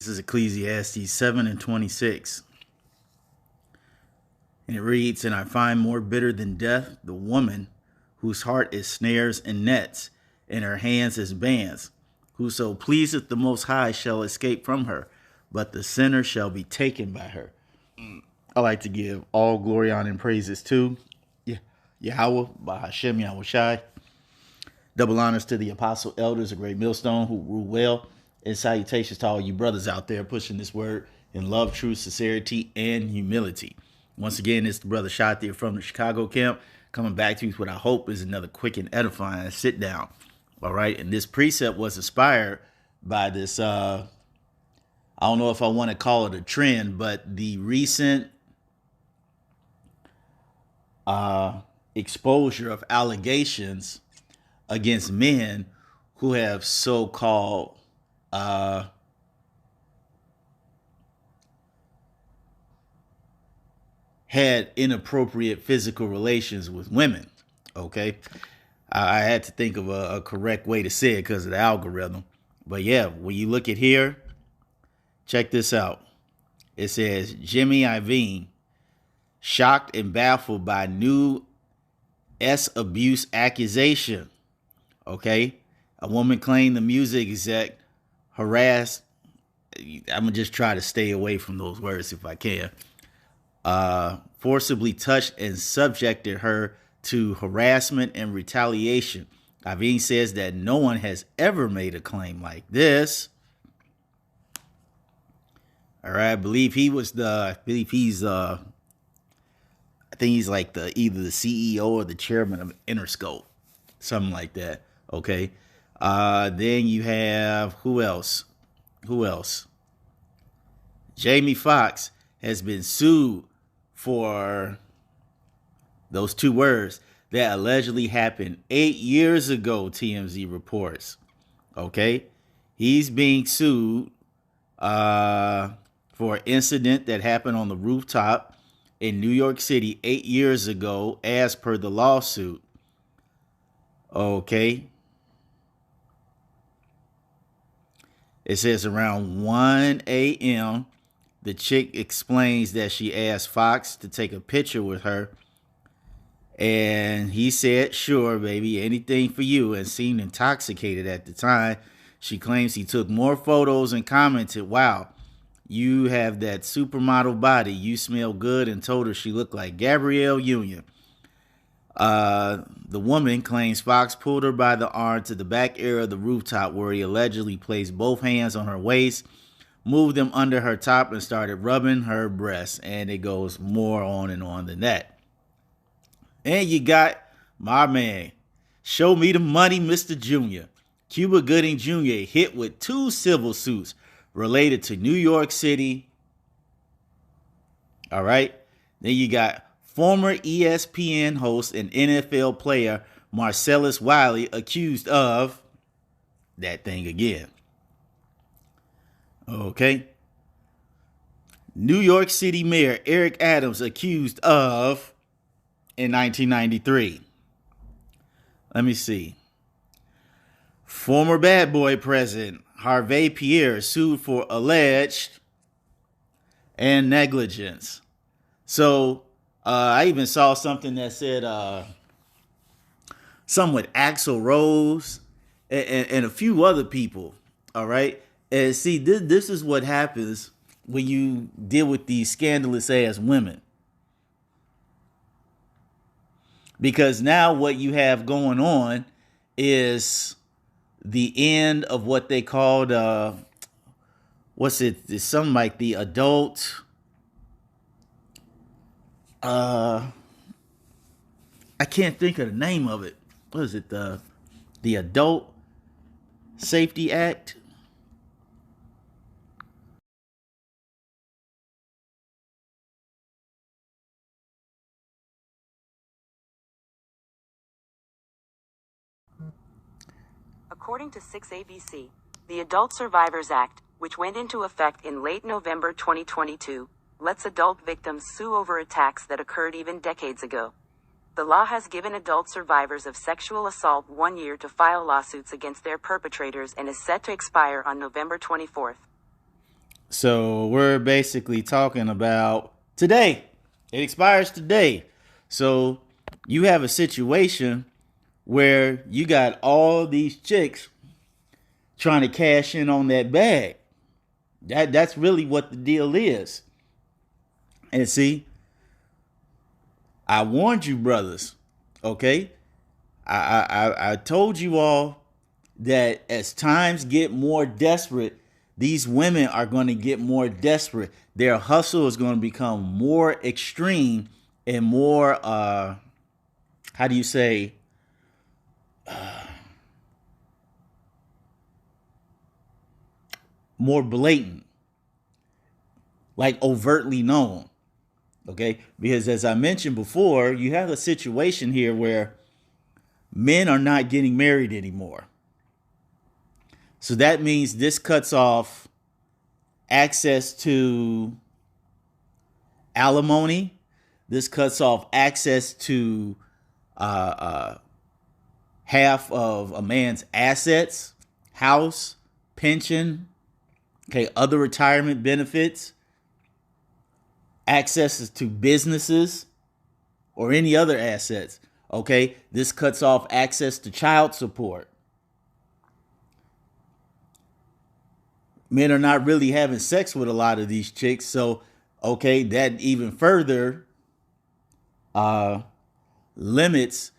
This is Ecclesiastes 7 and 26. And it reads, "And I find more bitter than death the woman whose heart is snares and nets, and her hands as bands. Whoso pleaseth the Most High shall escape from her, but the sinner shall be taken by her." I like to give all glory, honor, and praises to Yahweh, by Hashem Yahushai. Double honors to the apostle elders of Great Millstone who rule well. And salutations to all you brothers out there pushing this word in love, truth, sincerity, and humility. Once again, it's the brother Shatir from the Chicago camp coming back to you with what I hope is another quick and edifying sit down. All right. And this precept was inspired by this, I don't know if I want to call it a trend, but the recent exposure of allegations against men who have so-called had inappropriate physical relations with women. Okay, I had to think of a correct way to say it because of the algorithm. But yeah, when you look at here, check this out. It says Jimmy Iovine shocked and baffled by new abuse accusation. Okay, a woman claimed the music exec harassed. I'm gonna just try to stay away from those words if I can. Forcibly touched and subjected her to harassment and retaliation. Iovine says that no one has ever made a claim like this. All right, I believe he's I think he's like either the CEO or the chairman of Interscope, something like that. Okay. Then you have who else? Jamie Foxx has been sued for those two words that allegedly happened 8 years ago, TMZ reports. Okay. He's being sued for an incident that happened on the rooftop in New York City 8 years ago, as per the lawsuit. Okay. It says around 1 a.m., the chick explains that she asked Fox to take a picture with her. And he said, "Sure, baby, anything for you," and seemed intoxicated at the time. She claims he took more photos and commented, "Wow, you have that supermodel body. You smell good," and told her she looked like Gabrielle Union. The woman claims Fox pulled her by the arm to the back area of the rooftop where he allegedly placed both hands on her waist, moved them under her top, and started rubbing her breasts. And it goes more on and on than that. And you got my man, Show Me the Money, Mr. Jr. Cuba Gooding Jr. hit with 2 civil suits related to New York City. All right. Then you got former ESPN host and NFL player Marcellus Wiley accused of that thing again. Okay. New York City Mayor Eric Adams accused of in 1993. Let me see. Former Bad Boy president Harvey Pierre sued for alleged and negligence. So I even saw something that said some with Axl Rose and a few other people. All right. And see, this is what happens when you deal with these scandalous ass women. Because now what you have going on is the end of what they called, it's something like the adult, I can't think of the name of it. What is it? The Adult Safety Act? According to 6ABC, the Adult Survivors Act, which went into effect in late November 2022, lets adult victims sue over attacks that occurred even decades ago. The law has given adult survivors of sexual assault 1 year to file lawsuits against their perpetrators and is set to expire on November 24th. So we're basically talking about today. It expires today. So you have a situation where you got all these chicks trying to cash in on that bag. That's really what the deal is. And see, I warned you, brothers. Okay, I told you all that as times get more desperate, these women are going to get more desperate. Their hustle is going to become more extreme and more, how do you say, more blatant, like overtly known. Okay, because as I mentioned before, you have a situation here where men are not getting married anymore. So that means this cuts off access to alimony. This cuts off access to half of a man's assets, house, pension, okay, other retirement benefits, access to businesses or any other assets. Okay, this cuts off access to child support. Men are not really having sex with a lot of these chicks, so okay, that even further limits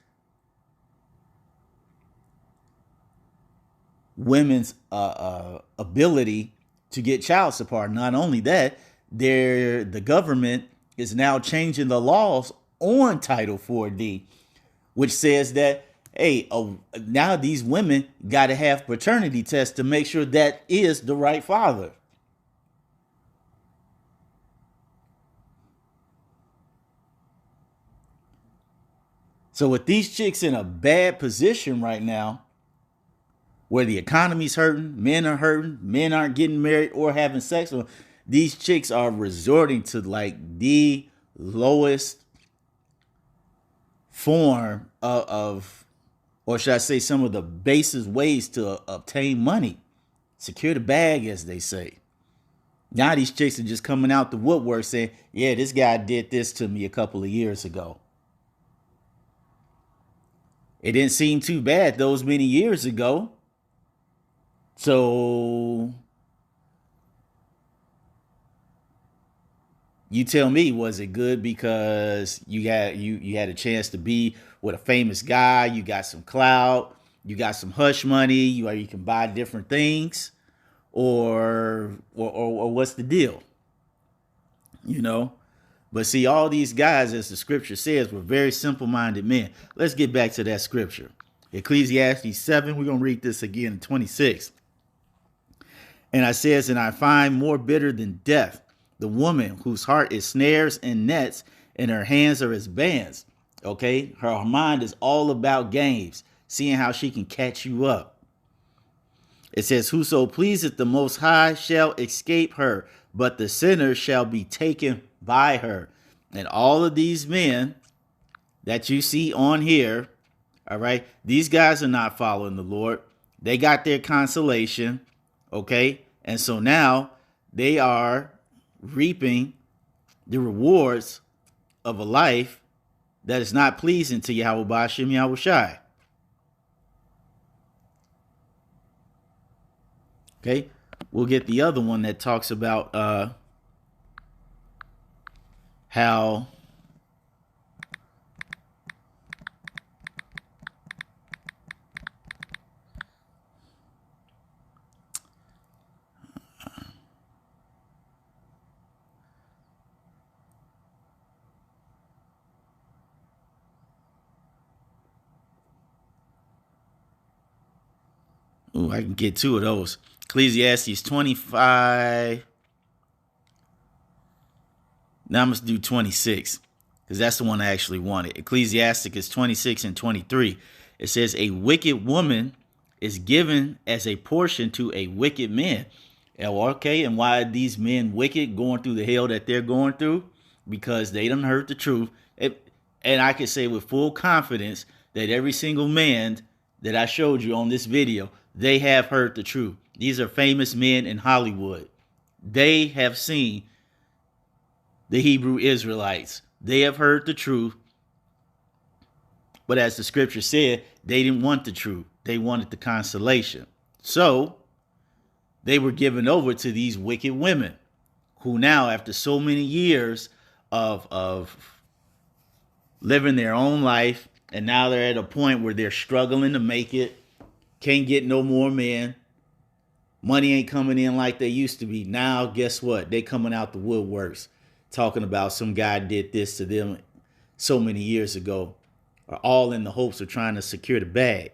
women's ability to get child support. Not only that, the government is now changing the laws on Title 4D, which says that, hey, now these women got to have paternity tests to make sure that is the right father. So with these chicks in a bad position right now, where the economy's hurting, men are hurting, men aren't getting married or having sex, or these chicks are resorting to like the lowest form of, or should I say, some of the basest ways to obtain money. Secure the bag, as they say. Now these chicks are just coming out the woodwork saying, yeah, this guy did this to me a couple of years ago. It didn't seem too bad those many years ago. So you tell me, was it good because you had a chance to be with a famous guy, you got some clout, you got some hush money, you can buy different things, or what's the deal? You know? But see, all these guys, as the scripture says, were very simple-minded men. Let's get back to that scripture. Ecclesiastes 7, we're going to read this again in 26. And I says, and I find more bitter than death the woman whose heart is snares and nets, and her hands are as bands. Okay, her mind is all about games, seeing how she can catch you up. It says, whoso pleaseth the Most High shall escape her, but the sinner shall be taken by her. And all of these men that you see on here, all right, these guys are not following the Lord. They got their consolation. Okay, and so now they are reaping the rewards of a life that is not pleasing to Yahweh Ba'ashem Yahushai. Okay, we'll get the other one that talks about how I can get two of those. Ecclesiastes 25. Now I must do 26 because that's the one I actually wanted. Ecclesiastic is 26 and 23. It says, a wicked woman is given as a portion to a wicked man. Okay, and why are these men wicked, going through the hell that they're going through? Because they done heard the truth. And I can say with full confidence that every single man that I showed you on this video, they have heard the truth. These are famous men in Hollywood. They have seen the Hebrew Israelites. They have heard the truth. But as the scripture said, they didn't want the truth. They wanted the consolation. So they were given over to these wicked women who now, after so many years of living their own life, and now they're at a point where they're struggling to make it, can't get no more men, money ain't coming in like they used to be. Now, guess what? They coming out the woodworks talking about some guy did this to them so many years ago, are all in the hopes of trying to secure the bag.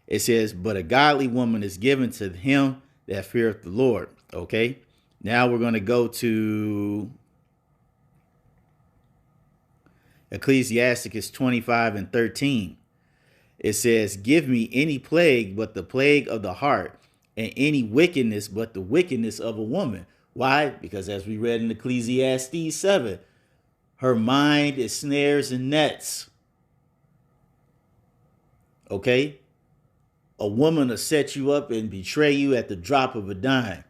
It says, but a godly woman is given to him that feareth the Lord. Okay. Now we're going to go to Ecclesiasticus 25:13. It says, give me any plague but the plague of the heart, and any wickedness but the wickedness of a woman. Why? Because as we read in Ecclesiastes 7, her mind is snares and nets. Okay? A woman will set you up and betray you at the drop of a dime.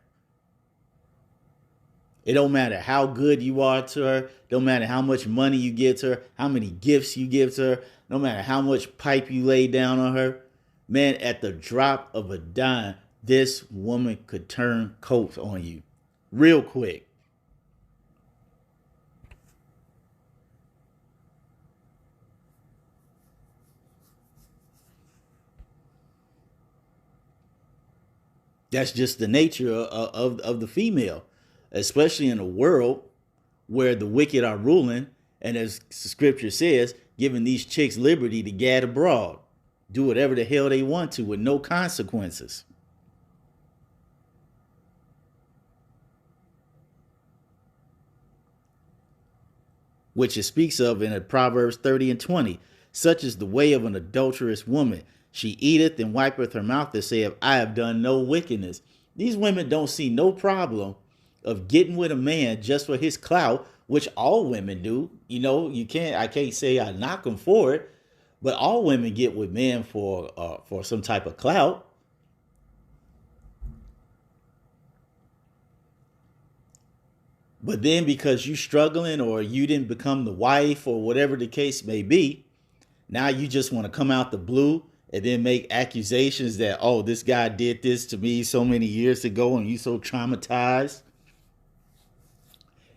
It don't matter how good you are to her. Don't matter how much money you give to her, how many gifts you give to her. No matter how much pipe you lay down on her. Man, at the drop of a dime, this woman could turn coats on you real quick. That's just the nature of the female, especially in a world where the wicked are ruling. And as scripture says, giving these chicks liberty to gad abroad, do whatever the hell they want to with no consequences. Which it speaks of in Proverbs 30:20. Such is the way of an adulterous woman. She eateth and wipeth her mouth and saith, I have done no wickedness. These women don't see no problem of getting with a man just for his clout, which all women do. You know, I can't say I knock them for it, but all women get with men for some type of clout. But then because you struggling or you didn't become the wife or whatever the case may be, now you just want to come out the blue and then make accusations that, oh, this guy did this to me so many years ago and you so traumatized.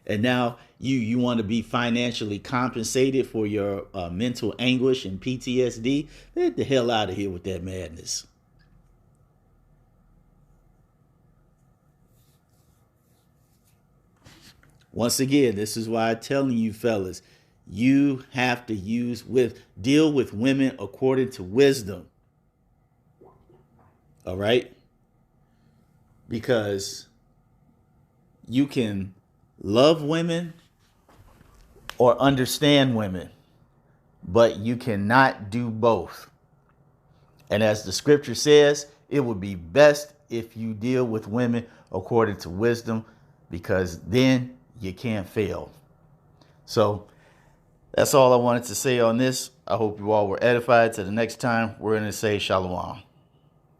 And now you want to be financially compensated for your mental anguish and PTSD. Get the hell out of here with that madness. Once again, this is why I'm telling you fellas, you have to deal with women according to wisdom. All right? Because you can love women or understand women, but you cannot do both. And as the scripture says, it would be best if you deal with women according to wisdom, because then you can't fail. So that's all I wanted to say on this. I hope you all were edified. Till the next time, we're going to say shalom.